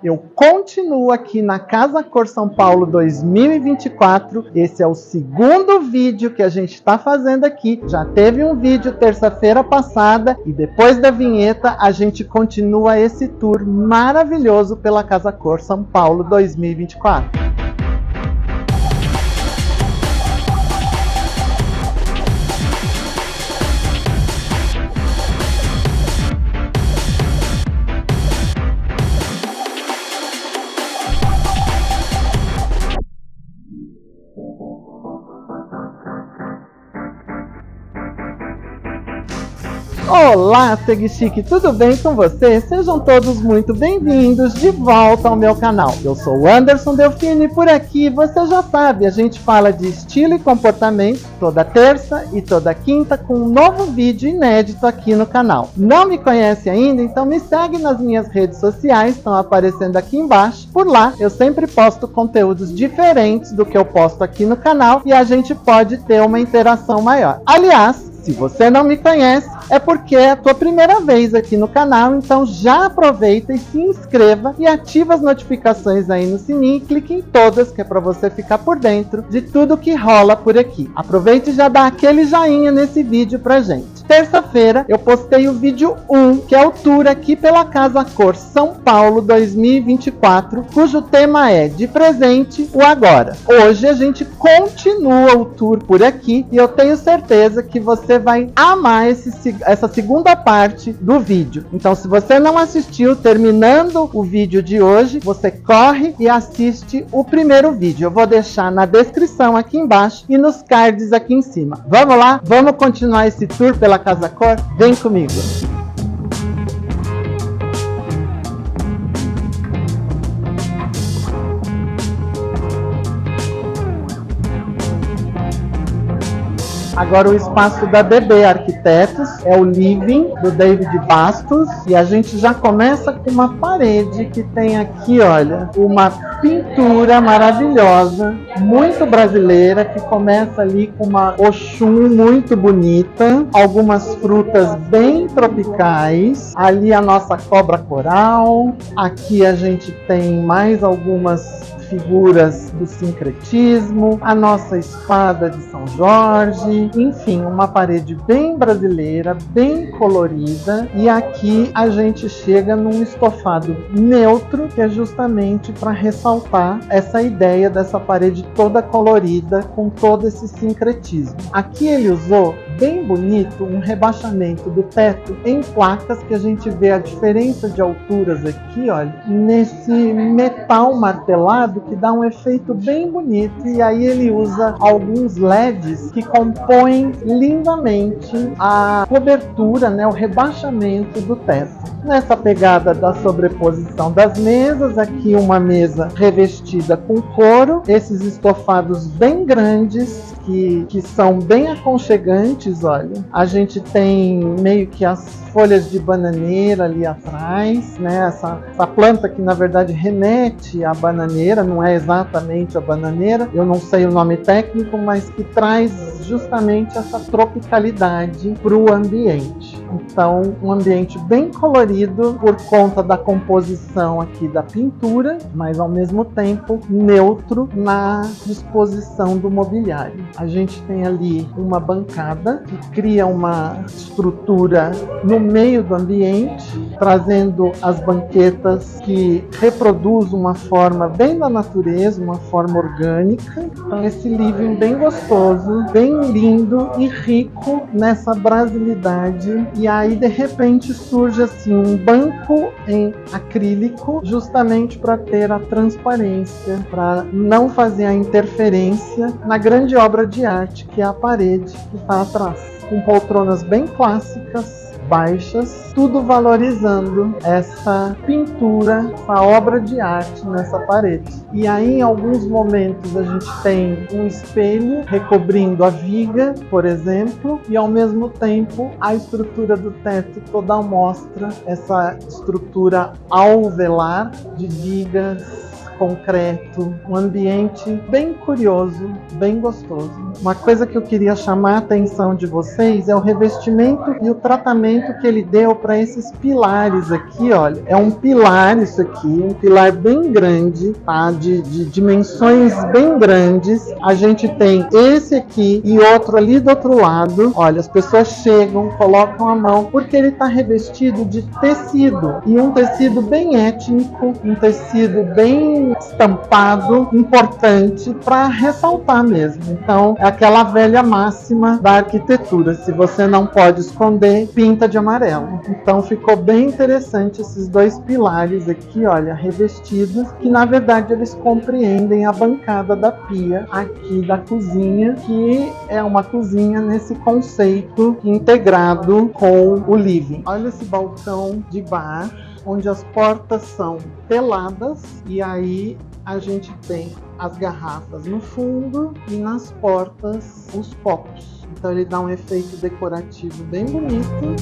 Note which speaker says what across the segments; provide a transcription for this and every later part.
Speaker 1: Eu continuo aqui na Casa Cor São Paulo 2024. Esse é o segundo vídeo que a gente está fazendo aqui. Já teve um vídeo terça-feira passada e depois da vinheta a gente continua esse tour maravilhoso pela Casa Cor São Paulo 2024. Olá, Seguichique, tudo bem com vocês? Sejam todos muito bem-vindos de volta ao meu canal. Eu sou o Anderson Delfini e por aqui, você já sabe, a gente fala de estilo e comportamento toda terça e toda quinta com um novo vídeo inédito aqui no canal. Não me conhece ainda? Então me segue nas minhas redes sociais, estão aparecendo aqui embaixo. Por lá, eu sempre posto conteúdos diferentes do que eu posto aqui no canal e a gente pode ter uma interação maior. Aliás, se você não me conhece, é porque é a tua primeira vez aqui no canal, então já aproveita e se inscreva e ativa as notificações aí no sininho e clique em todas, que é para você ficar por dentro de tudo que rola por aqui. Aproveite e já dá aquele joinha nesse vídeo pra gente. Terça-feira eu postei o vídeo 1, que é o tour aqui pela Casa Cor São Paulo 2024, cujo tema é de presente o agora. Hoje a gente continua o tour por aqui e eu tenho certeza que você vai amar essa segunda parte do vídeo. Então, se você não assistiu, terminando o vídeo de hoje, você corre e assiste o primeiro vídeo. Eu vou deixar na descrição aqui embaixo e nos cards aqui em cima. Vamos lá? Vamos continuar esse tour pela Casa Cor? Vem comigo! Agora o espaço da DB Arquitetos é o Living, do David Bastos. E a gente já começa com uma parede que tem aqui, olha, uma pintura maravilhosa, muito brasileira, que começa ali com uma Oxum muito bonita, algumas frutas bem tropicais, ali a nossa cobra coral, aqui a gente tem mais algumas figuras do sincretismo, a nossa espada de São Jorge, enfim, uma parede bem brasileira, bem colorida. E aqui a gente chega num estofado neutro, que é justamente para ressaltar essa ideia dessa parede toda colorida com todo esse sincretismo. Aqui ele usou, bem bonito, um rebaixamento do teto em placas, que a gente vê a diferença de alturas aqui, olha, nesse metal martelado, que dá um efeito bem bonito. E aí ele usa alguns LEDs que compõem lindamente a cobertura, né, o rebaixamento do teto. Nessa pegada da sobreposição das mesas, aqui uma mesa revestida com couro, esses estofados bem grandes, que são bem aconchegantes, olha. A gente tem meio que as folhas de bananeira ali atrás, né? Essa planta que na verdade remete à bananeira, não é exatamente a bananeira, eu não sei o nome técnico, mas que traz justamente essa tropicalidade para o ambiente. Então, um ambiente bem colorido por conta da composição aqui da pintura, mas ao mesmo tempo neutro na disposição do mobiliário. A gente tem ali uma bancada que cria uma estrutura no meio do ambiente, trazendo as banquetas que reproduzem uma forma bem da natureza, uma forma orgânica. Então esse living bem gostoso, bem lindo e rico nessa brasilidade. E aí de repente surge assim um banco em acrílico, justamente para ter a transparência, para não fazer a interferência na grande obra de arte que é a parede que está atrás, com poltronas bem clássicas, baixas, tudo valorizando essa pintura, essa obra de arte nessa parede. E aí em alguns momentos a gente tem um espelho recobrindo a viga, por exemplo, e ao mesmo tempo a estrutura do teto toda mostra essa estrutura alveolar de vigas concreto, um ambiente bem curioso, bem gostoso. Uma coisa que eu queria chamar a atenção de vocês é o revestimento e o tratamento que ele deu para esses pilares aqui, olha. É um pilar isso aqui, um pilar bem grande, tá? De dimensões bem grandes. A gente tem esse aqui e outro ali do outro lado. Olha, as pessoas chegam, colocam a mão, porque ele está revestido de tecido. E um tecido bem étnico, um tecido bem estampado, importante para ressaltar mesmo. Então, é aquela velha máxima da arquitetura: se você não pode esconder, pinta de amarelo. Então, ficou bem interessante esses dois pilares aqui, olha, revestidos, que na verdade eles compreendem a bancada da pia aqui da cozinha, que é uma cozinha nesse conceito integrado com o living. Olha esse balcão de bar, onde as portas são teladas, e aí a gente tem as garrafas no fundo e nas portas os copos. Então ele dá um efeito decorativo bem bonito.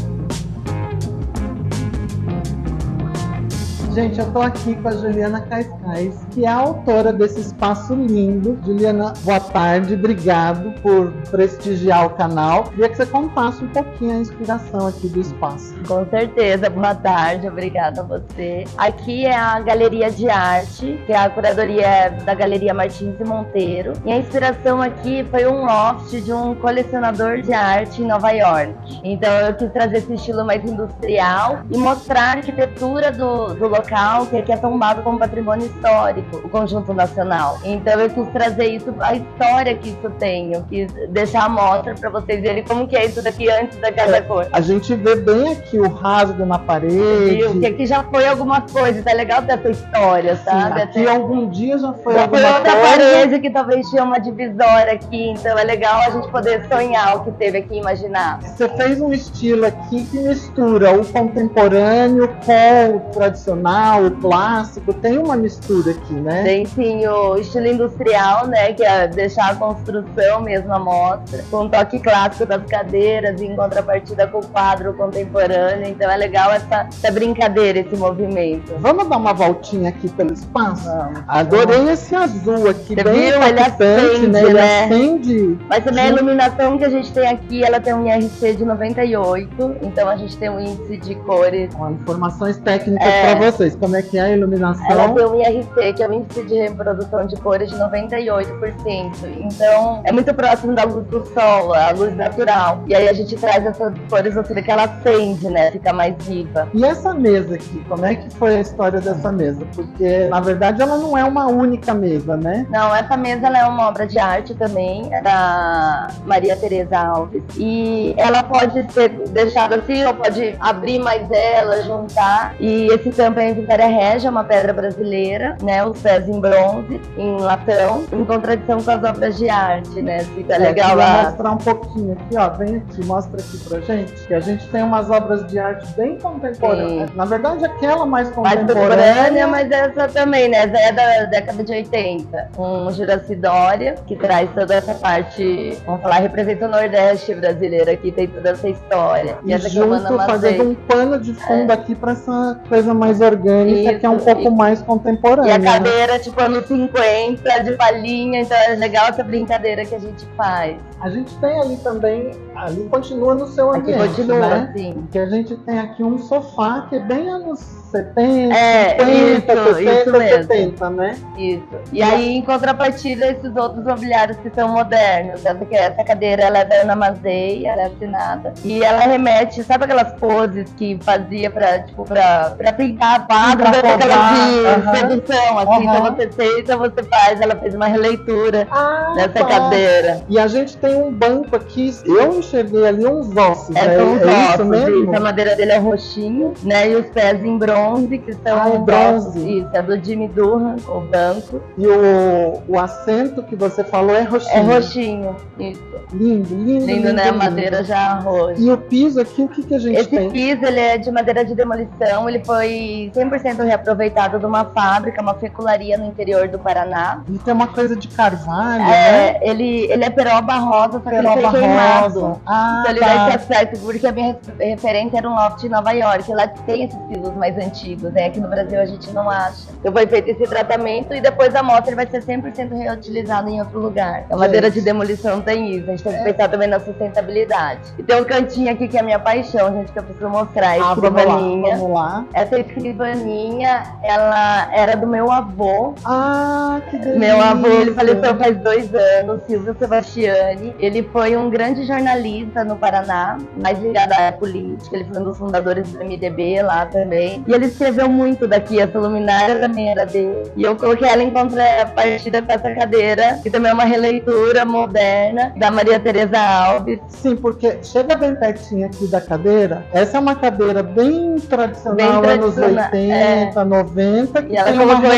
Speaker 1: Gente, eu tô aqui com a Juliana Cascais, que é a autora desse espaço lindo. Juliana, boa tarde, obrigado por prestigiar o canal. Queria que você contasse um pouquinho a inspiração aqui do espaço.
Speaker 2: Com certeza, boa tarde, obrigada a você. Aqui é a Galeria de Arte, que é a curadoria da Galeria Martins e Monteiro. E a inspiração aqui foi um loft de um colecionador de arte em Nova York. Então eu quis trazer esse estilo mais industrial e mostrar a arquitetura do local, que aqui é tombado como patrimônio histórico, o Conjunto Nacional. Então eu quis trazer isso, a história que isso tem. Eu quis deixar a mostra para vocês verem como que é isso daqui antes da cada cor.
Speaker 1: A gente vê bem aqui o rasgo na parede.
Speaker 2: Que aqui já foi alguma coisa, tá legal ter essa história, sabe?
Speaker 1: Sim, aqui algum dia já foi
Speaker 2: já
Speaker 1: alguma
Speaker 2: foi outra
Speaker 1: coisa.
Speaker 2: Parede que talvez tinha uma divisória aqui, então é legal a gente poder sonhar o que teve aqui, imaginar.
Speaker 1: Você fez um estilo aqui que mistura o contemporâneo com o tradicional, o clássico, tem uma mistura aqui, né?
Speaker 2: Tem sim o estilo industrial, né, que é deixar a construção mesmo à mostra, com um toque clássico das cadeiras, em contrapartida com o quadro contemporâneo, então é legal essa brincadeira, esse movimento.
Speaker 1: Vamos dar uma voltinha aqui pelo espaço?
Speaker 2: Vamos.
Speaker 1: Adorei esse azul aqui,
Speaker 2: Você
Speaker 1: bem
Speaker 2: viu? Ele acende,
Speaker 1: né? Ele
Speaker 2: né?
Speaker 1: acende.
Speaker 2: Mas também a iluminação que a gente tem aqui, ela tem um IRC de 98, então a gente tem um índice de cores.
Speaker 1: Ó, informações técnicas para vocês. Como é que é a iluminação?
Speaker 2: Ela tem um IRC, que é o índice de reprodução de cores, de 98%. Então, é muito próximo da luz do sol, a luz natural. E aí a gente traz essas cores, você vê que ela acende, né? Fica mais viva.
Speaker 1: E essa mesa aqui, como é que foi a história dessa mesa? Porque, na verdade, ela não é uma única mesa, né?
Speaker 2: Não, essa mesa ela é uma obra de arte também, é da Maria Tereza Alves. E ela pode ser deixada assim, ou pode abrir mais ela, juntar. E esse tampo é em Vitória Régia, uma pedra brasileira, né? Os pés em bronze, em latão, em contradição com as obras de arte, né? Fica legal
Speaker 1: Vou
Speaker 2: lá.
Speaker 1: mostrar um pouquinho aqui, ó. Vem aqui, mostra aqui pra gente. Que a gente tem umas obras de arte bem contemporâneas.
Speaker 2: Sim.
Speaker 1: Na verdade, aquela mais
Speaker 2: Mais
Speaker 1: contemporânea.
Speaker 2: contemporânea, mas essa também, né? Essa é da década de 80. Um Juraci Dória, que traz toda essa parte, vamos falar, representa o Nordeste brasileiro aqui, tem toda essa história.
Speaker 1: E
Speaker 2: essa aqui é a
Speaker 1: junto,
Speaker 2: Ana
Speaker 1: fazendo
Speaker 2: Mazei.
Speaker 1: um pano de fundo aqui pra essa coisa mais orgânica,
Speaker 2: Isso,
Speaker 1: que é um pouco mais contemporânea.
Speaker 2: E a
Speaker 1: né?
Speaker 2: cadeira, tipo, anos 50, de palhinha, então é legal essa brincadeira que a gente faz.
Speaker 1: A gente tem ali também, ali continua no seu
Speaker 2: Aqui
Speaker 1: ambiente,
Speaker 2: continua,
Speaker 1: né?
Speaker 2: assim.
Speaker 1: Porque a gente tem aqui um sofá que é bem anos 70,
Speaker 2: É,
Speaker 1: 50,
Speaker 2: isso
Speaker 1: 60,
Speaker 2: mesmo.
Speaker 1: 70, né?
Speaker 2: Isso. E aí, em contrapartida, esses outros mobiliários que são modernos. Essa cadeira, ela é da Ana Mazei, ela é assinada. E ela remete, sabe aquelas poses que fazia pra pintar quadros,
Speaker 1: Pra
Speaker 2: aquelas
Speaker 1: rodar,
Speaker 2: de sedução, assim. Então você senta, você faz, ela fez uma releitura dessa cadeira.
Speaker 1: E a gente tem um banco aqui, eu enxerguei ali uns ossos,
Speaker 2: São os
Speaker 1: é isso
Speaker 2: ossos,
Speaker 1: mesmo?
Speaker 2: isso. A madeira dele é roxinho, né? E os pés em bronze, que são
Speaker 1: Ah, é
Speaker 2: os
Speaker 1: bronze.
Speaker 2: ossos. Isso, é do Jimmy Durham, o banco.
Speaker 1: E o assento que você falou é roxinho.
Speaker 2: É roxinho, isso.
Speaker 1: Lindo, lindo,
Speaker 2: Lindo, né? A madeira já roxa.
Speaker 1: E o piso aqui, o que, que a gente
Speaker 2: Esse
Speaker 1: tem?
Speaker 2: piso, ele é de madeira de demolição, ele foi 100% reaproveitado de uma fábrica, uma fecularia no interior do Paraná.
Speaker 1: E tem uma coisa de carvalho, né?
Speaker 2: Ele é peroba rosa, só que ele
Speaker 1: Peroba
Speaker 2: foi queimado.
Speaker 1: rosa.
Speaker 2: não. Então ele vai ser certo, porque a minha referência era um loft em Nova York. Lá tem esses pisos mais antigos, né? Aqui no Brasil a gente não acha. Então foi feito esse tratamento e depois a moto ele vai ser 100% reutilizado em outro lugar. A madeira de demolição tem isso. A gente tem que pensar também na sustentabilidade. E tem um cantinho aqui que é a minha paixão, gente, que eu preciso mostrar. A escrivaninha.
Speaker 1: Vamos lá.
Speaker 2: Essa escrivaninha, ela era do meu avô.
Speaker 1: Ah, que delícia.
Speaker 2: Meu avô, ele faleceu faz 2 anos, Silvio Sebastiani. Ele foi um grande jornalista no Paraná, mais ligado à política. Ele foi um dos fundadores do MDB lá também. E ele escreveu muito daqui, essa luminária também era dele. E eu coloquei ela em contrapartida com essa cadeira, que também é uma releitura moderna da Maria Tereza Alves.
Speaker 1: Sim, porque chega bem pertinho aqui da cadeira. Essa é uma cadeira bem tradicional, anos 80, 90.
Speaker 2: E ela colocou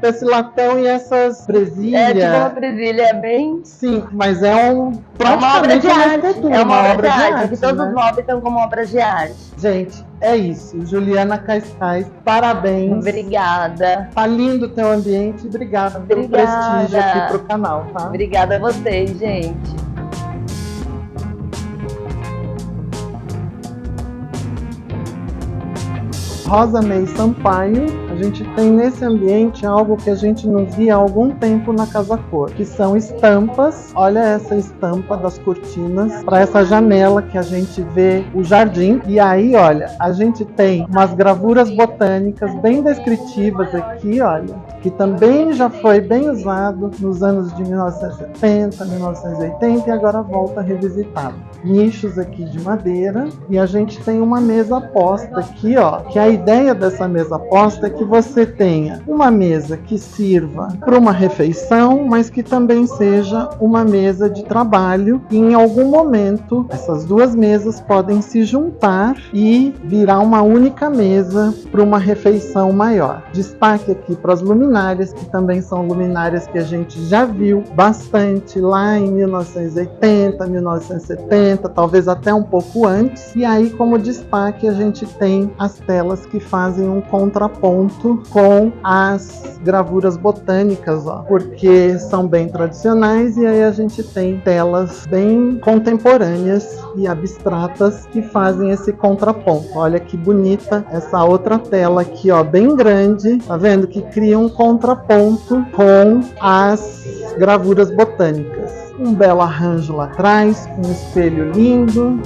Speaker 1: esse latão e essas presilhas.
Speaker 2: É tipo uma presilha bem...
Speaker 1: Sim, mas é uma
Speaker 2: obra de arte.
Speaker 1: É uma obra de arte.
Speaker 2: Aqui todos os móveis são como obras de arte.
Speaker 1: Gente, é isso. Juliana Cascais, parabéns.
Speaker 2: Obrigada.
Speaker 1: Tá lindo o teu ambiente. Obrigada pelo prestígio aqui pro canal, tá?
Speaker 2: Obrigada a vocês, gente.
Speaker 1: Rosa May Sampaio, a gente tem nesse ambiente algo que a gente não via há algum tempo na Casa Cor, que são estampas. Olha essa estampa das cortinas para essa janela que a gente vê o jardim. E aí, olha, a gente tem umas gravuras botânicas bem descritivas aqui, olha, que também já foi bem usado nos anos de 1970, 1980 e agora volta revisitado. Nichos aqui de madeira e a gente tem uma mesa posta aqui, ó, que a ideia dessa mesa posta é que você tenha uma mesa que sirva para uma refeição, mas que também seja uma mesa de trabalho e em algum momento essas duas mesas podem se juntar e virar uma única mesa para uma refeição maior. Destaque aqui para as luminárias, que também são luminárias que a gente já viu bastante lá em 1980, 1970, talvez até um pouco antes. E aí, como destaque, a gente tem as telas que fazem um contraponto com as gravuras botânicas, ó, porque são bem tradicionais e aí a gente tem telas bem contemporâneas e abstratas que fazem esse contraponto. Olha que bonita essa outra tela aqui, ó, bem grande, tá vendo? Que cria um contraponto com as gravuras botânicas. Um belo arranjo lá atrás, um espelho lindo.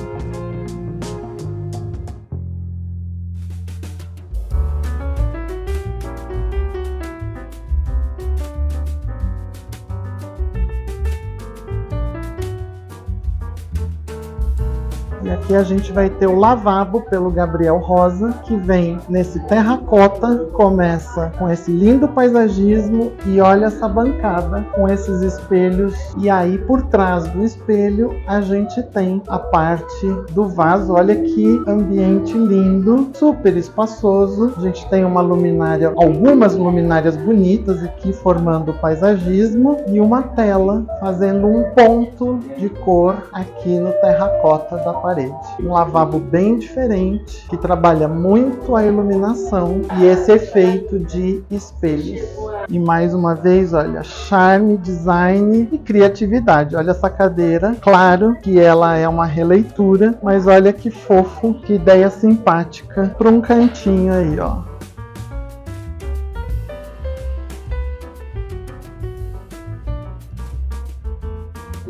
Speaker 1: E aqui a gente vai ter o lavabo pelo Gabriel Rosa, que vem nesse terracota, começa com esse lindo paisagismo e olha essa bancada com esses espelhos. E aí por trás do espelho a gente tem a parte do vaso. Olha que ambiente lindo, super espaçoso. A gente tem uma luminária, algumas luminárias bonitas aqui formando o paisagismo e uma tela fazendo um ponto de cor aqui no terracota da parede. Um lavabo bem diferente, que trabalha muito a iluminação e esse efeito de espelhos. E mais uma vez, olha, charme, design e criatividade. Olha essa cadeira, claro que ela é uma releitura, mas olha que fofo, que ideia simpática para um cantinho aí, ó.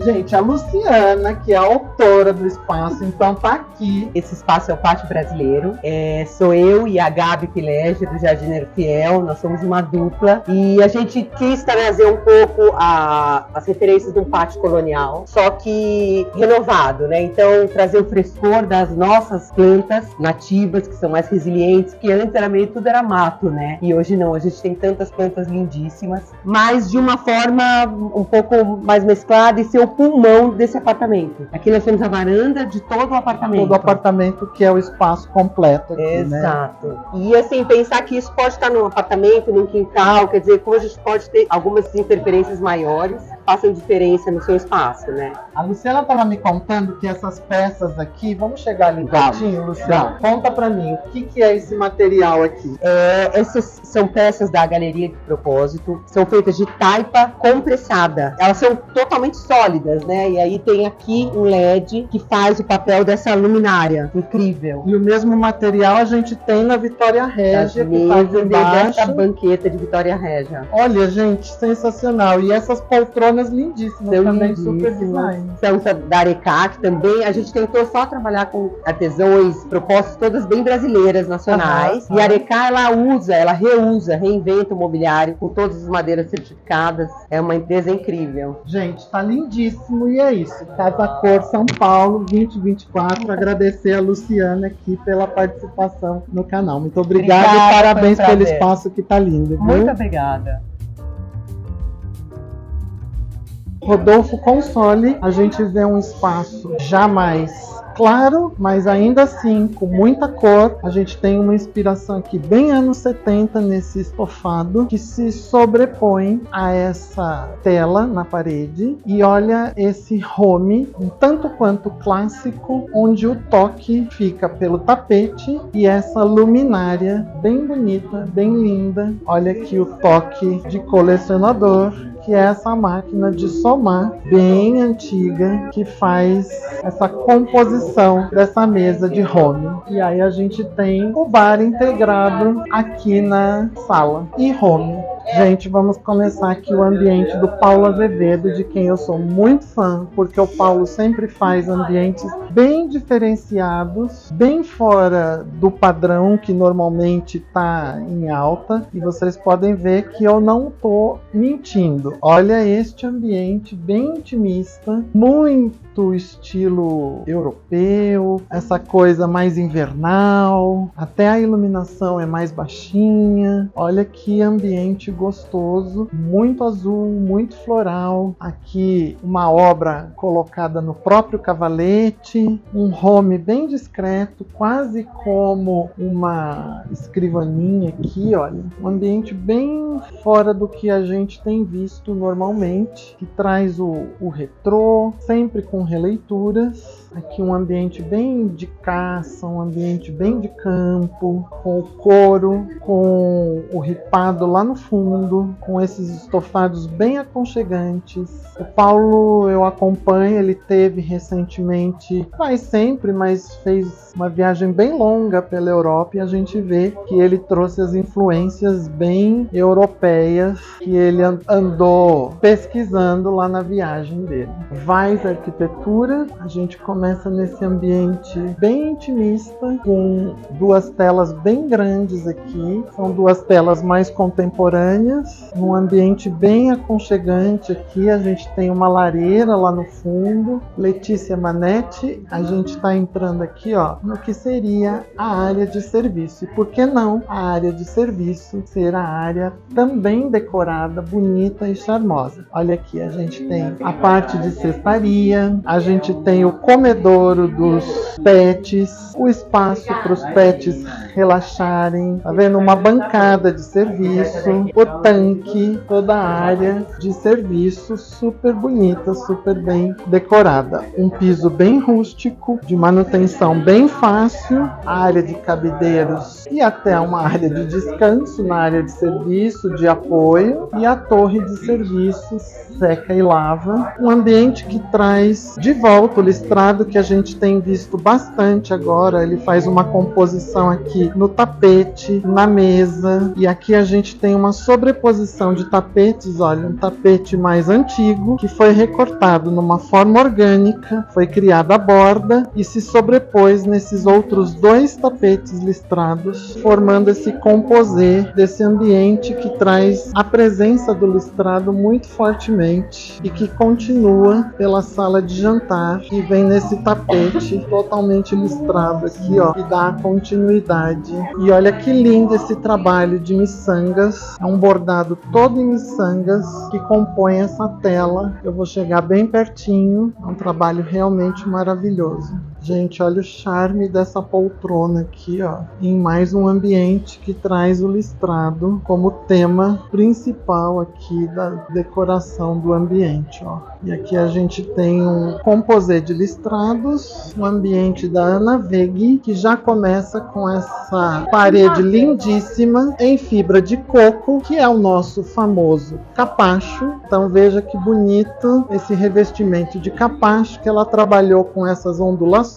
Speaker 1: Gente, a Luciana, que é a autora do espaço, então tá aqui.
Speaker 3: Esse espaço é o Pátio Brasileiro. Sou eu e a Gabi Pilege, do Jardineiro Fiel. Nós somos uma dupla. E a gente quis trazer um pouco as referências de um pátio colonial, só que renovado, né? Então, trazer o frescor das nossas plantas nativas, que são mais resilientes, que antes era meio tudo era mato, né? E hoje não, a gente tem tantas plantas lindíssimas, mas de uma forma um pouco mais mesclada e ser o pulmão desse apartamento. Aqui nós temos a varanda de todo o apartamento.
Speaker 1: Todo o apartamento, que é o espaço completo aqui,
Speaker 3: exato.
Speaker 1: Né?
Speaker 3: E assim, pensar que isso pode estar num apartamento, num quintal, quer dizer, como a gente pode ter algumas interferências maiores. façam diferença no seu espaço, né?
Speaker 1: A Luciana estava me contando que essas peças aqui, vamos chegar ali pertinho, Luciana? Conta pra mim, o que é esse material aqui?
Speaker 3: Essas são peças da Galeria de Propósito, são feitas de taipa compressada. Elas são totalmente sólidas, né? E aí tem aqui um LED que faz o papel dessa luminária. Incrível.
Speaker 1: E o mesmo material a gente tem na Vitória Régia, que tá aqui embaixo.
Speaker 3: Dessa banqueta de Vitória Régia.
Speaker 1: Olha, gente, sensacional. E essas poltronas lindíssimas
Speaker 3: São
Speaker 1: também,
Speaker 3: lindíssimas.
Speaker 1: super design.
Speaker 3: São da Arecac também. A gente tentou só trabalhar com artesãos, propostas todas bem brasileiras, nacionais. E a Arecac, ela reusa, reinventa o mobiliário com todas as madeiras certificadas. É uma empresa incrível.
Speaker 1: Gente, tá lindíssimo e é isso. Casa Cor São Paulo 2024. Agradecer a Luciana aqui pela participação no canal. Muito obrigada e parabéns pelo espaço que tá lindo. Viu?
Speaker 3: Muito obrigada.
Speaker 1: Rodolfo Console, a gente vê um espaço já mais claro, mas ainda assim com muita cor. A gente tem uma inspiração aqui bem anos 70 nesse estofado que se sobrepõe a essa tela na parede. E olha esse home, um tanto quanto clássico, onde o toque fica pelo tapete e essa luminária bem bonita, bem linda. Olha aqui o toque de colecionador, que é essa máquina de somar bem antiga que faz essa composição dessa mesa de home. E aí a gente tem o bar integrado aqui na sala e home. Gente, vamos começar aqui o ambiente do Paulo Azevedo, de quem eu sou muito fã, porque o Paulo sempre faz ambientes bem diferenciados, bem fora do padrão que normalmente está em alta. E vocês podem ver que eu não estou mentindo. Olha este ambiente bem intimista, muito estilo europeu, essa coisa mais invernal, até a iluminação é mais baixinha. Olha que ambiente gostoso, muito azul, muito floral. Aqui uma obra colocada no próprio cavalete, um home bem discreto, quase como uma escrivaninha aqui, olha. Um ambiente bem fora do que a gente tem visto normalmente, que traz o retrô, sempre com releituras. Aqui um ambiente bem de caça, um ambiente bem de campo, com o couro, com o ripado lá no fundo, com esses estofados bem aconchegantes. O Paulo eu acompanho, ele teve recentemente, faz sempre, mas fez uma viagem bem longa pela Europa e a gente vê que ele trouxe as influências bem europeias que ele andou pesquisando lá na viagem dele. Vais Arquitetura, a gente começa nesse ambiente bem intimista, com duas telas bem grandes aqui, são duas telas mais contemporâneas, num ambiente bem aconchegante aqui. A gente tem uma lareira lá no fundo. Letícia Manetti, a gente está entrando aqui, ó, no que seria a área de serviço. E por que não a área de serviço ser a área também decorada, bonita e charmosa? Olha aqui, a gente tem a parte de cestaria, a gente tem o comedouro dos pets, o espaço para os pets relaxarem, tá vendo? Uma bancada de serviço, o tanque, toda a área de serviço super bonita, super bem decorada. Um piso bem rústico, de manutenção bem fácil, área de cabideiros e até uma área de descanso na área de serviço, de apoio, e a torre de serviços seca e lava. Um ambiente que traz de volta o listrado que a gente tem visto bastante agora. Ele faz uma composição aqui no tapete, na mesa, e aqui a gente tem uma sobreposição de tapetes. Olha, um tapete mais antigo que foi recortado numa forma orgânica, foi criada a borda e se sobrepôs nesses outros dois tapetes listrados, formando esse composê desse ambiente que traz a presença do listrado muito fortemente e que continua pela sala de jantar e vem nesse tapete totalmente listrado aqui, ó, e dá continuidade. E olha que lindo esse trabalho de miçangas, é um bordado todo em miçangas que compõe essa tela. Eu vou chegar bem pertinho, é um trabalho realmente maravilhoso. Gente, olha o charme dessa poltrona aqui, ó. Em mais um ambiente que traz o listrado como tema principal aqui da decoração do ambiente, ó. E aqui a gente tem um composê de listrados, um ambiente da Ana Veg, que já começa com essa parede lindíssima em fibra de coco, que é o nosso famoso capacho. Então veja que bonito esse revestimento de capacho, que ela trabalhou com essas ondulações.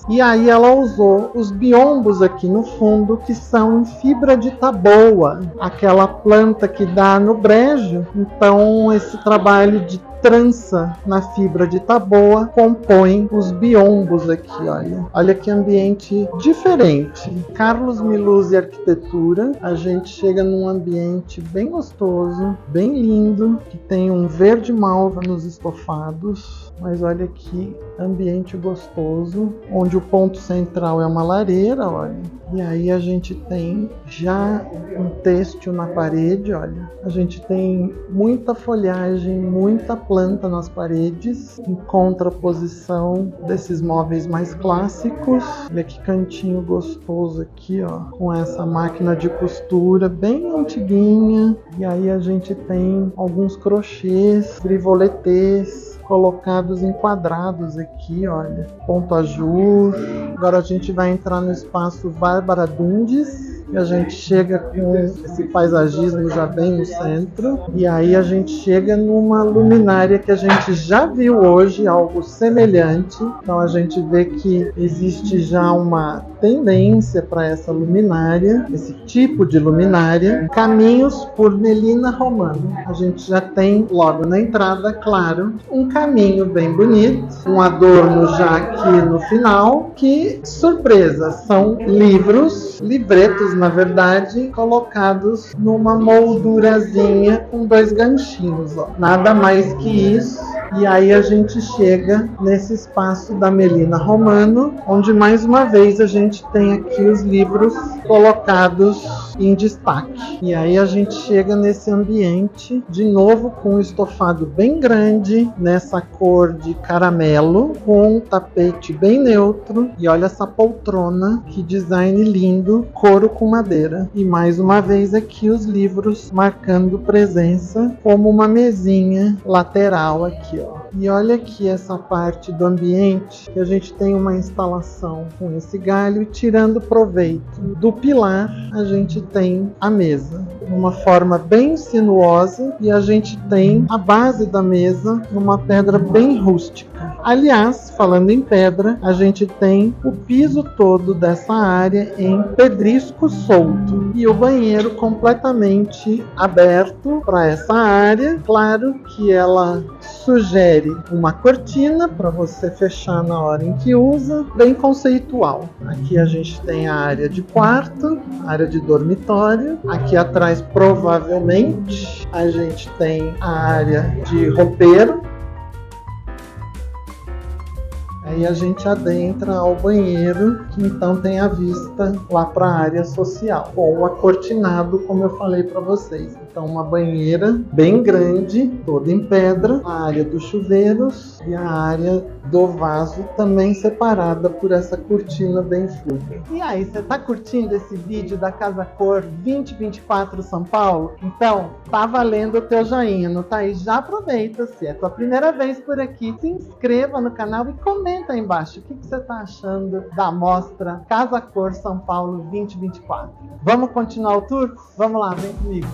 Speaker 1: E aí ela usou os biombos aqui no fundo, que são em fibra de taboa, aquela planta que dá no brejo. Então esse trabalho de trança na fibra de taboa compõe os biombos aqui, olha. Olha que ambiente diferente. Carlos Miluzzi Arquitetura, a gente chega num ambiente bem gostoso, bem lindo, que tem um verde malva nos estofados, mas olha que ambiente gostoso, onde o ponto central é uma lareira, olha. E aí a gente tem já um têxtil na parede, olha. A gente tem muita folhagem, muita planta nas paredes, em contraposição desses móveis mais clássicos. Olha que cantinho gostoso aqui, ó, com essa máquina de costura bem antiguinha. E aí a gente tem alguns crochês, brivoletês colocados em quadrados aqui, olha, ponto ajur. Agora a gente vai entrar no espaço Bárbara Dundes, e a gente chega com esse paisagismo já bem no centro, e aí a gente chega numa luminária que a gente já viu hoje, algo semelhante. Então a gente vê que existe já uma tendência para essa luminária, esse tipo de luminária. Caminhos por Melina Romano. A gente já tem logo na entrada, claro, um caminho bem bonito, um adorno já aqui no final, que, surpresa, são livretos, na verdade, colocados numa moldurazinha com 2 ganchinhos, ó. Nada mais que isso. E aí a gente chega nesse espaço da Melina Romano, onde mais uma vez a gente tem aqui os livros colocados em destaque. E aí a gente chega nesse ambiente, de novo com um estofado bem grande, nessa cor de caramelo, com um tapete bem neutro. E olha essa poltrona, que design lindo, couro com madeira. E mais uma vez aqui os livros marcando presença, como uma mesinha lateral aqui, ó. E olha aqui essa parte do ambiente, que a gente tem uma instalação com esse galho, e tirando proveito do pilar, a gente tem a mesa, uma forma bem sinuosa, e a gente tem a base da mesa numa pedra bem rústica. Aliás, falando em pedra, a gente tem o piso todo dessa área em pedrisco solto, e o banheiro completamente aberto para essa área. Claro que ela sugere uma cortina para você fechar na hora em que usa, bem conceitual. Aqui a gente tem a área de quarto, área de dormitório. Aqui atrás, provavelmente, a gente tem a área de roupeiro. Aí a gente adentra ao banheiro, que então tem a vista lá para a área social, com o acortinado, como eu falei para vocês. Então uma banheira bem grande, toda em pedra, a área dos chuveiros e a área do vaso também separada por essa cortina bem fluida. E aí, você tá curtindo esse vídeo da Casa Cor 2024 São Paulo? Então, tá valendo o teu joinha, não tá aí? Já aproveita, se é tua primeira vez por aqui, se inscreva no canal e comenta aí embaixo o que você tá achando da mostra Casa Cor São Paulo 2024. Vamos continuar o tour? Vamos lá, vem comigo.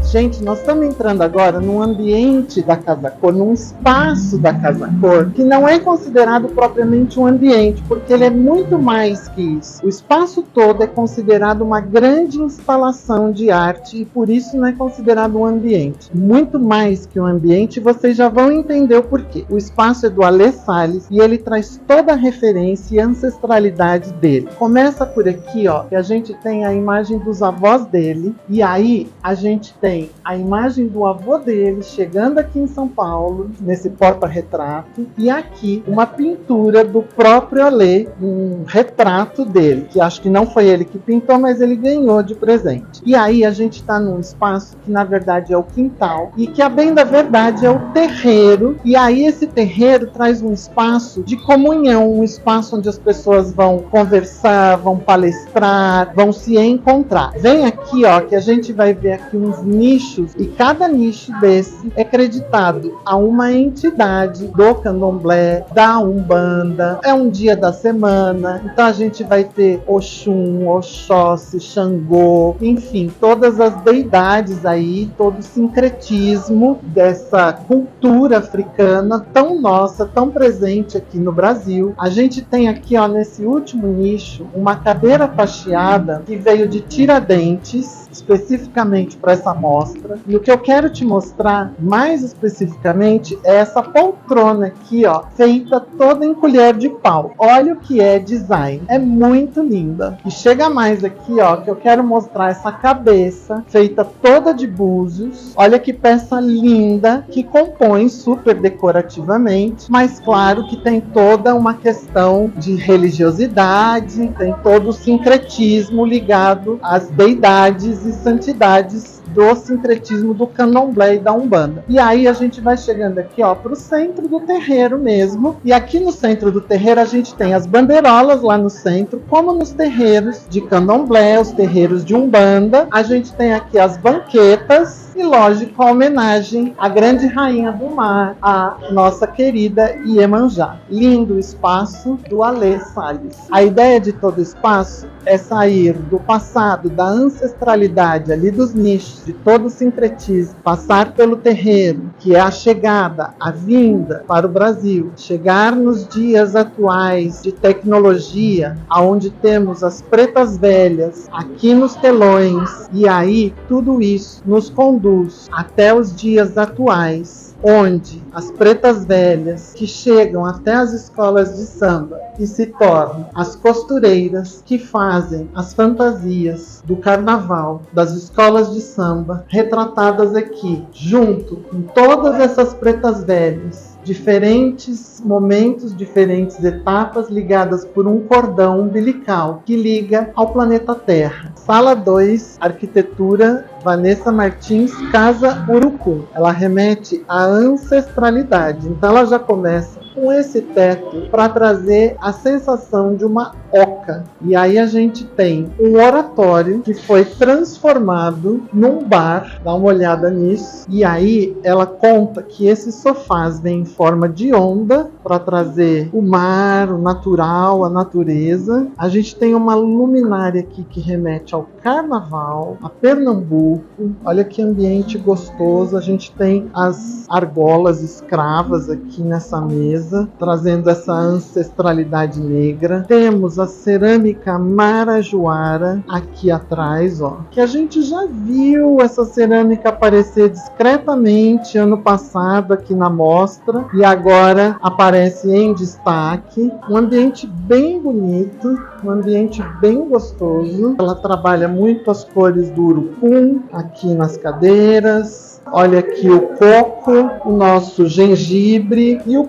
Speaker 1: Gente, nós estamos entrando agora num ambiente da Casa Cor, num espaço da Casa Cor, que não é considerado propriamente um ambiente, porque ele é muito mais que isso. O espaço todo é considerado uma grande instalação de arte e por isso não é considerado um ambiente. Muito mais que um ambiente, vocês já vão entender o porquê. O espaço é do Alê Salles e ele traz toda a referência e ancestralidade dele. Começa por aqui, ó, que a gente tem a imagem dos avós dele, e aí a gente tem tem a imagem do avô dele chegando aqui em São Paulo, nesse porta-retrato, e aqui uma pintura do próprio Alê, um retrato dele, que acho que não foi ele que pintou, mas ele ganhou de presente. E aí a gente está num espaço que na verdade é o quintal, e que a bem da verdade é o terreiro, e aí esse terreiro traz um espaço de comunhão, um espaço onde as pessoas vão conversar, vão palestrar, vão se encontrar. Vem aqui, ó, que a gente vai ver aqui uns nichos, e cada nicho desse é creditado a uma entidade do candomblé, da umbanda. É um dia da semana, então a gente vai ter Oxum, Oxóssi, Xangô, enfim, todas as deidades aí, todo o sincretismo dessa cultura africana tão nossa, tão presente aqui no Brasil. A gente tem aqui, ó, nesse último nicho, uma cadeira tacheada que veio de Tiradentes, especificamente para essa mostra. E o que eu quero te mostrar mais especificamente é essa poltrona aqui, ó, feita toda em colher de pau. Olha o que é design, é muito linda. E chega mais aqui, ó, que eu quero mostrar essa cabeça feita toda de búzios. Olha que peça linda, que compõe super decorativamente, mas claro que tem toda uma questão de religiosidade, tem todo o sincretismo ligado às deidades e santidades do sincretismo do candomblé e da umbanda. E aí a gente vai chegando aqui, ó, pro centro do terreiro mesmo. E aqui no centro do terreiro a gente tem as bandeirolas lá no centro, como nos terreiros de candomblé, os terreiros de umbanda. A gente tem aqui as banquetas e, lógico, a homenagem à grande rainha do mar, a nossa querida Iemanjá. Lindo espaço do Alê Salles. A ideia de todo o espaço é sair do passado, da ancestralidade ali dos nichos, de todo o sincretismo, passar pelo terreiro, que é a chegada, a vinda para o Brasil, chegar nos dias atuais de tecnologia, aonde temos as pretas velhas aqui nos telões, e aí tudo isso nos conduz até os dias atuais, onde as pretas velhas que chegam até as escolas de samba e se tornam as costureiras que fazem as fantasias do carnaval das escolas de samba retratadas aqui, junto com todas essas pretas velhas, diferentes momentos, diferentes etapas ligadas por um cordão umbilical que liga ao planeta Terra. Sala 2, arquitetura Vanessa Martins, Casa Urucum. Ela remete à ancestralidade, então ela já começa com esse teto para trazer a sensação de uma oca. E aí a gente tem um oratório que foi transformado num bar, dá uma olhada nisso. E aí ela conta que esses sofás vêm em forma de onda para trazer o mar, o natural, a natureza. A gente tem uma luminária aqui que remete ao carnaval, a Pernambuco. Olha que ambiente gostoso. A gente tem as argolas escravas aqui nessa mesa, trazendo essa ancestralidade negra. Temos a cerâmica marajoara aqui atrás, ó, que a gente já viu essa cerâmica aparecer discretamente ano passado aqui na mostra e agora aparece em destaque. Um ambiente bem bonito, um ambiente bem gostoso. Ela trabalha muito as cores do urucum aqui nas cadeiras. Olha aqui o coco, o nosso gengibre e a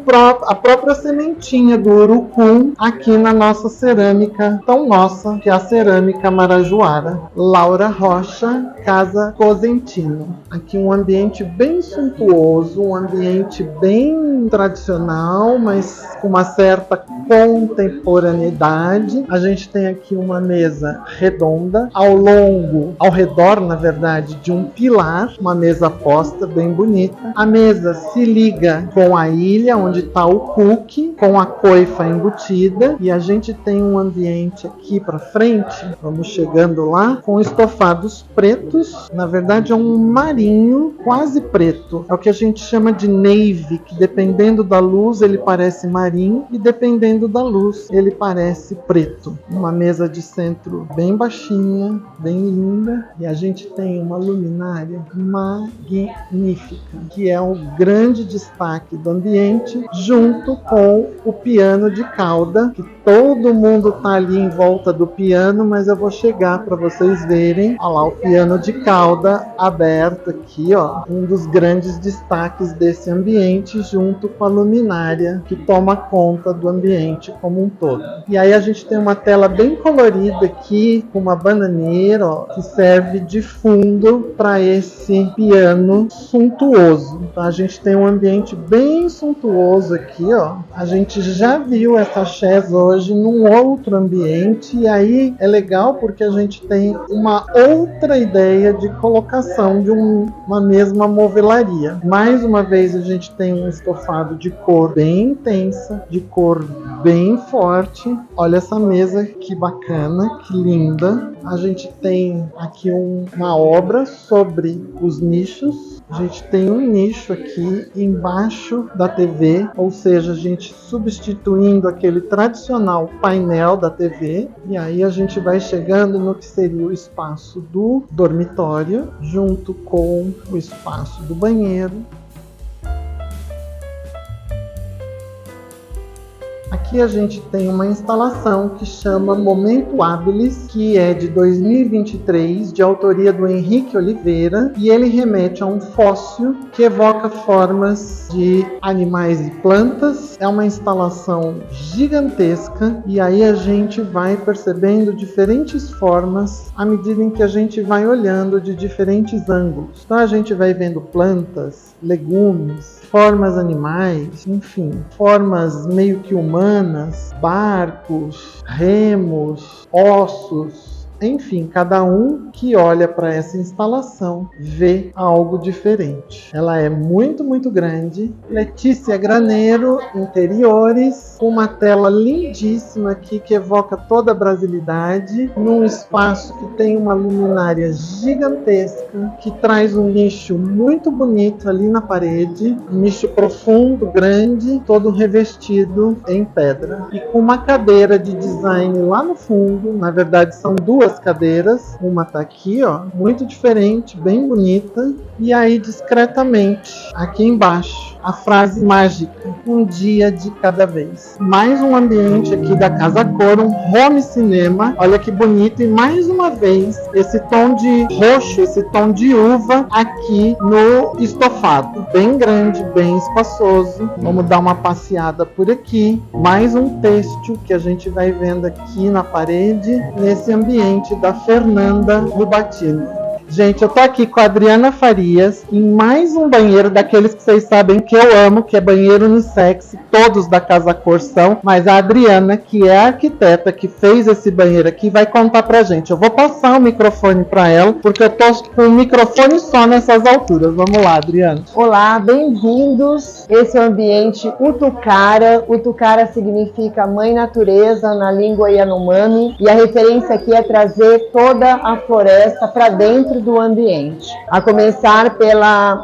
Speaker 1: própria sementinha do urucum aqui na nossa cerâmica tão nossa, que é a cerâmica marajoara. Laura Rocha, Casa Cosentino. Aqui um ambiente bem suntuoso, um ambiente bem tradicional, mas com uma certa contemporaneidade. A gente tem aqui uma mesa redonda, ao redor, na verdade, de um pilar, uma mesa posta bem bonita. A mesa se liga com a ilha onde está o cookie, com a coifa embutida, e a gente tem um ambiente aqui para frente, vamos chegando lá, com estofados pretos. Na verdade é um marinho quase preto, é o que a gente chama de navy, que dependendo da luz ele parece marinho e dependendo dependendo da luz, ele parece preto. Uma mesa de centro bem baixinha, bem linda, e a gente tem uma luminária magnífica, que é um grande destaque do ambiente, junto com o piano de cauda, que todo mundo tá ali em volta do piano, mas eu vou chegar para vocês verem. Olha lá o piano de cauda aberto aqui, ó, um dos grandes destaques desse ambiente, junto com a luminária que toma conta do ambiente como um todo. E aí a gente tem uma tela bem colorida aqui, com uma bananeira, ó, que serve de fundo para esse piano suntuoso. Então a gente tem um ambiente bem suntuoso aqui, ó. A gente já viu essa chaise hoje num outro ambiente, e aí é legal porque a gente tem uma outra ideia de colocação de uma mesma movelaria. Mais uma vez a gente tem um estofado de cor bem intensa, de cor bem forte. Olha essa mesa que bacana, que linda. A gente tem aqui uma obra sobre os nichos. A gente tem um nicho aqui embaixo da TV, ou seja, a gente substituindo aquele tradicional painel da TV. E aí a gente vai chegando no que seria o espaço do dormitório, junto com o espaço do banheiro. Aqui a gente tem uma instalação que chama Momento Habilis, que é de 2023, de autoria do Henrique Oliveira, e ele remete a um fóssil que evoca formas de animais e plantas. É uma instalação gigantesca, e aí a gente vai percebendo diferentes formas à medida em que a gente vai olhando de diferentes ângulos. Então a gente vai vendo plantas, legumes, formas animais, enfim, formas meio que humanas, barcos, remos, ossos. Enfim, cada um que olha para essa instalação vê algo diferente. Ela é muito, muito grande. Letícia Graneiro, interiores, com uma tela lindíssima aqui que evoca toda a brasilidade, num espaço que tem uma luminária gigantesca, que traz um nicho muito bonito ali na parede, um nicho profundo, grande, todo revestido em pedra, e com uma cadeira de design lá no fundo. Na verdade são duas cadeiras, uma tá aqui, ó, muito diferente, bem bonita, e aí discretamente aqui embaixo a frase mágica: um dia de cada vez. Mais um ambiente aqui da Casa Cor, um home cinema, olha que bonito, e mais uma vez esse tom de roxo, esse tom de uva aqui no estofado, bem grande, bem espaçoso. Vamos dar uma passeada por aqui, mais um têxtil que a gente vai vendo aqui na parede, nesse ambiente da Fernanda Rubatino. Gente, eu tô aqui com a Adriana Farias em mais um banheiro daqueles que vocês sabem que eu amo, que é banheiro unissex, todos da Casa Cor são, mas a Adriana, que é a arquiteta que fez esse banheiro aqui, vai contar pra gente. Eu vou passar o microfone pra ela, porque eu tô com o microfone só nessas alturas. Vamos lá, Adriana.
Speaker 4: Olá, bem-vindos. Esse é o ambiente Utucara. Utucara significa Mãe Natureza na língua Yanomami, e a referência aqui é trazer toda a floresta para dentro do ambiente. A começar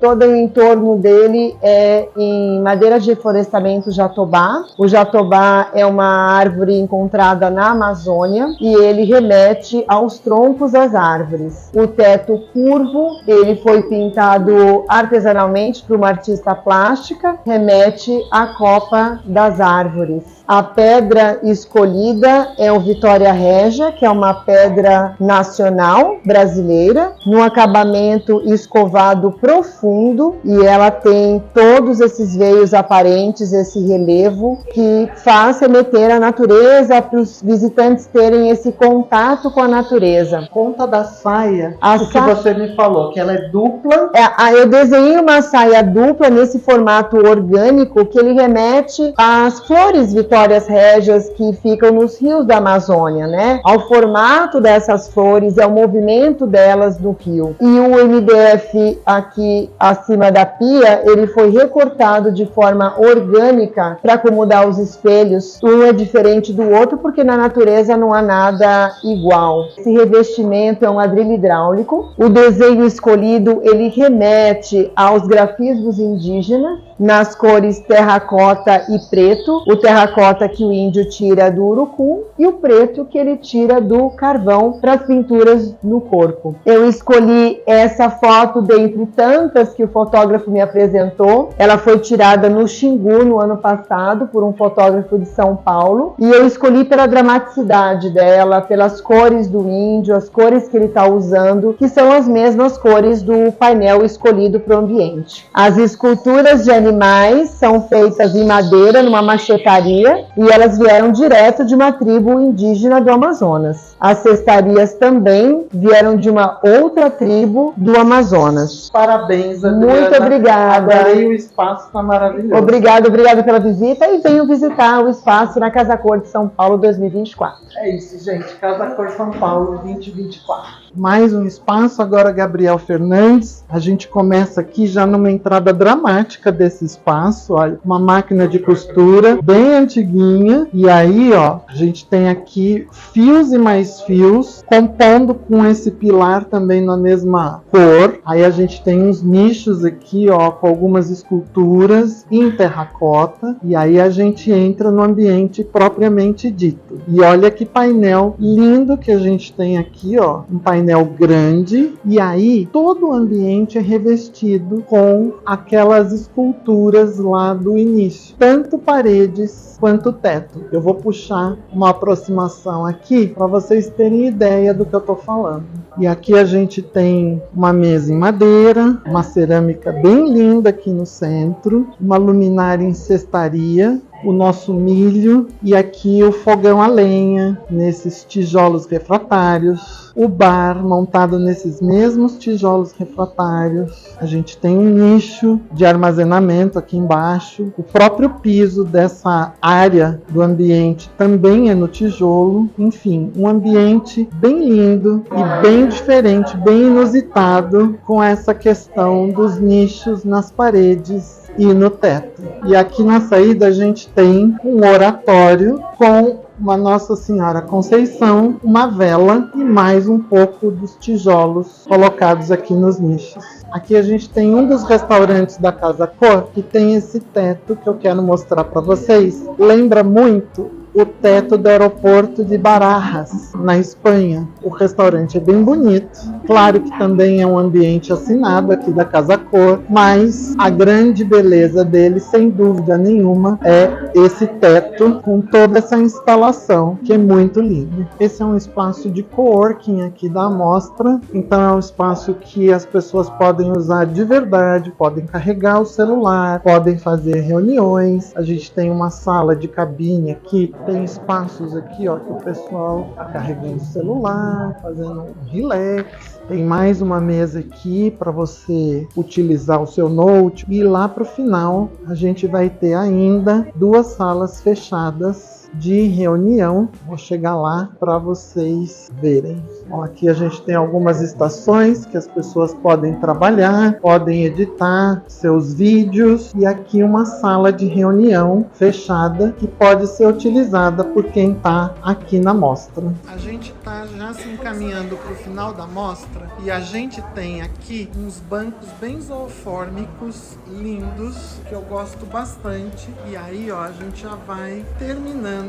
Speaker 4: todo o entorno dele é em madeira de florestamento jatobá. O jatobá é uma árvore encontrada na Amazônia e ele remete aos troncos das árvores. O teto curvo, ele foi pintado artesanalmente por uma artista plástica, remete à copa das árvores. A pedra escolhida é o Vitória Régia, que é uma pedra nacional brasileira, num acabamento escovado profundo, e ela tem todos esses veios aparentes, esse relevo, que faz remeter à natureza, para os visitantes terem esse contato com a natureza.
Speaker 1: Conta da saia, que você me falou, que ela é dupla.
Speaker 4: Eu desenhei uma saia dupla nesse formato orgânico, que ele remete às flores Vitórias Régias que ficam nos rios da Amazônia, né? Ao formato dessas flores, ao movimento delas no rio. E o MDF aqui acima da pia, ele foi recortado de forma orgânica para acomodar os espelhos. Um é diferente do outro porque na natureza não há nada igual. Esse revestimento é um ladrilho hidráulico. O desenho escolhido, ele remete aos grafismos indígenas. nas cores terracota e preto. O terracota que o índio tira do urucum e o preto que ele tira do carvão para as pinturas no corpo. Eu escolhi essa foto dentre tantas que o fotógrafo me apresentou. Ela foi tirada no Xingu no ano passado por um fotógrafo de São Paulo e eu escolhi pela dramaticidade dela, pelas cores do índio, as cores que ele está usando, que são as mesmas cores do painel escolhido para o ambiente. As esculturas de animais são feitas em madeira numa machetaria e elas vieram direto de uma tribo indígena do Amazonas. As cestarias também vieram de uma outra tribo do Amazonas.
Speaker 1: Parabéns, Adriana.
Speaker 4: Muito obrigada.
Speaker 1: Adorei, o espaço está maravilhoso.
Speaker 4: Obrigada pela visita e venham visitar o espaço na Casa Cor de São Paulo 2024.
Speaker 1: É isso, gente. Casa Cor São Paulo 2024. Mais um espaço, agora Gabriel Fernandes. A gente começa aqui já numa entrada dramática desse espaço. Olha, uma máquina de costura bem antiguinha. E aí, ó, a gente tem aqui fios e mais fios, compondo com esse pilar também na mesma cor. Aí a gente tem uns nichos aqui, ó, com algumas esculturas em terracota. E aí a gente entra no ambiente propriamente dito. E olha que painel lindo que a gente tem aqui, ó. Um painel grande, e aí todo o ambiente é revestido com aquelas esculturas lá do início, tanto paredes quanto teto. Eu vou puxar uma aproximação aqui para vocês terem ideia do que eu estou falando. E aqui a gente tem uma mesa em madeira, uma cerâmica bem linda aqui no centro, uma luminária em cestaria, o nosso milho e aqui o fogão a lenha nesses tijolos refratários, o bar montado nesses mesmos tijolos refratários. A gente tem um nicho de armazenamento aqui embaixo. O próprio piso dessa área do ambiente também é no tijolo. Enfim, um ambiente bem lindo e bem diferente, bem inusitado, com essa questão dos nichos nas paredes e no teto. E aqui na saída a gente tem um oratório com uma Nossa Senhora Conceição, uma vela e mais um pouco dos tijolos colocados aqui nos nichos. Aqui a gente tem um dos restaurantes da Casa Cor que tem esse teto que eu quero mostrar para vocês. Lembra muito o teto do aeroporto de Barajas, na Espanha. O restaurante é bem bonito. Claro que também é um ambiente assinado aqui da Casa Cor, mas a grande beleza dele, sem dúvida nenhuma, é esse teto com toda essa instalação, que é muito lindo. Esse é um espaço de coworking aqui da amostra, então é um espaço que as pessoas podem usar de verdade, podem carregar o celular, podem fazer reuniões. A gente tem uma sala de cabine aqui, tem espaços aqui, ó, que o pessoal tá carregando o celular, fazendo um relax. Tem mais uma mesa aqui para você utilizar o seu note. E lá para o final a gente vai ter ainda duas salas fechadas de reunião. Vou chegar lá para vocês verem. Ó, aqui a gente tem algumas estações que as pessoas podem trabalhar, podem editar seus vídeos, e aqui uma sala de reunião fechada que pode ser utilizada por quem está aqui na mostra. A gente está já se encaminhando para o final da mostra e a gente tem aqui uns bancos bem zoofórmicos, lindos, que eu gosto bastante. E aí, ó, a gente já vai terminando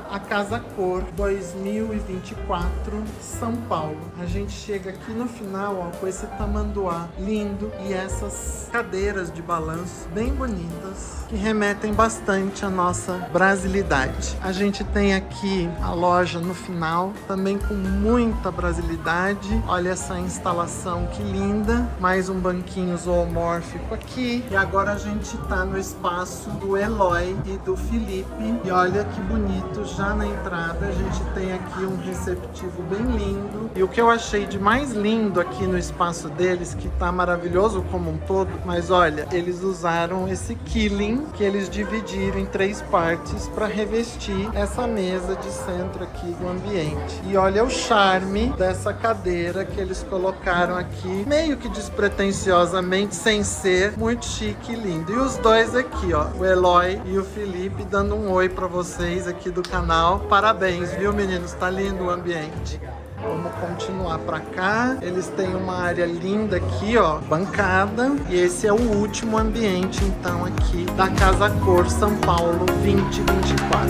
Speaker 1: a Casa Cor 2024 São Paulo. A gente chega aqui no final, ó, com esse tamanduá lindo e essas cadeiras de balanço bem bonitas que remetem bastante à nossa brasilidade. A gente tem aqui a loja no final, também com muita brasilidade. Olha essa instalação que linda, mais um banquinho zoomórfico aqui. E agora a gente tá no espaço do Eloy e do Felipe. E olha que bonito, já na entrada a gente tem aqui um receptivo bem lindo. E o que eu achei de mais lindo aqui no espaço deles, que tá maravilhoso como um todo, mas olha, eles usaram esse quilting que eles dividiram em 3 partes para revestir essa mesa de centro aqui do ambiente. E olha o charme dessa cadeira que eles colocaram aqui, meio que despretensiosamente, sem ser, muito chique e lindo. E os dois aqui, ó, o Eloy e o Felipe, dando um oi para vocês aqui do canal. Parabéns, viu, meninos? Tá lindo o ambiente. Vamos continuar pra cá. Eles têm uma área linda aqui, ó, bancada. E esse é o último ambiente, então, aqui da Casa Cor São Paulo 2024.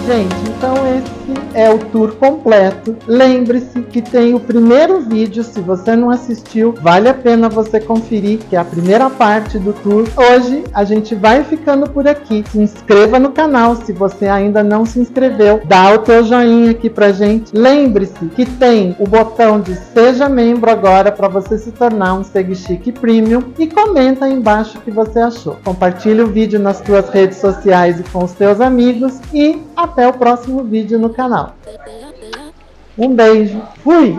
Speaker 1: Gente, então esse é o tour completo. Lembre-se que tem o primeiro vídeo, se você não assistiu, vale a pena você conferir, que é a primeira parte do tour. Hoje a gente vai ficando por aqui. Se inscreva no canal se você ainda não se inscreveu. Dá o teu joinha aqui pra gente. Lembre-se que tem o botão de Seja Membro agora para você se tornar um Segue Chique Premium. E comenta aí embaixo o que você achou. Compartilhe o vídeo nas suas redes sociais e com os teus amigos. E até o próximo vídeo no canal. Um beijo. Fui!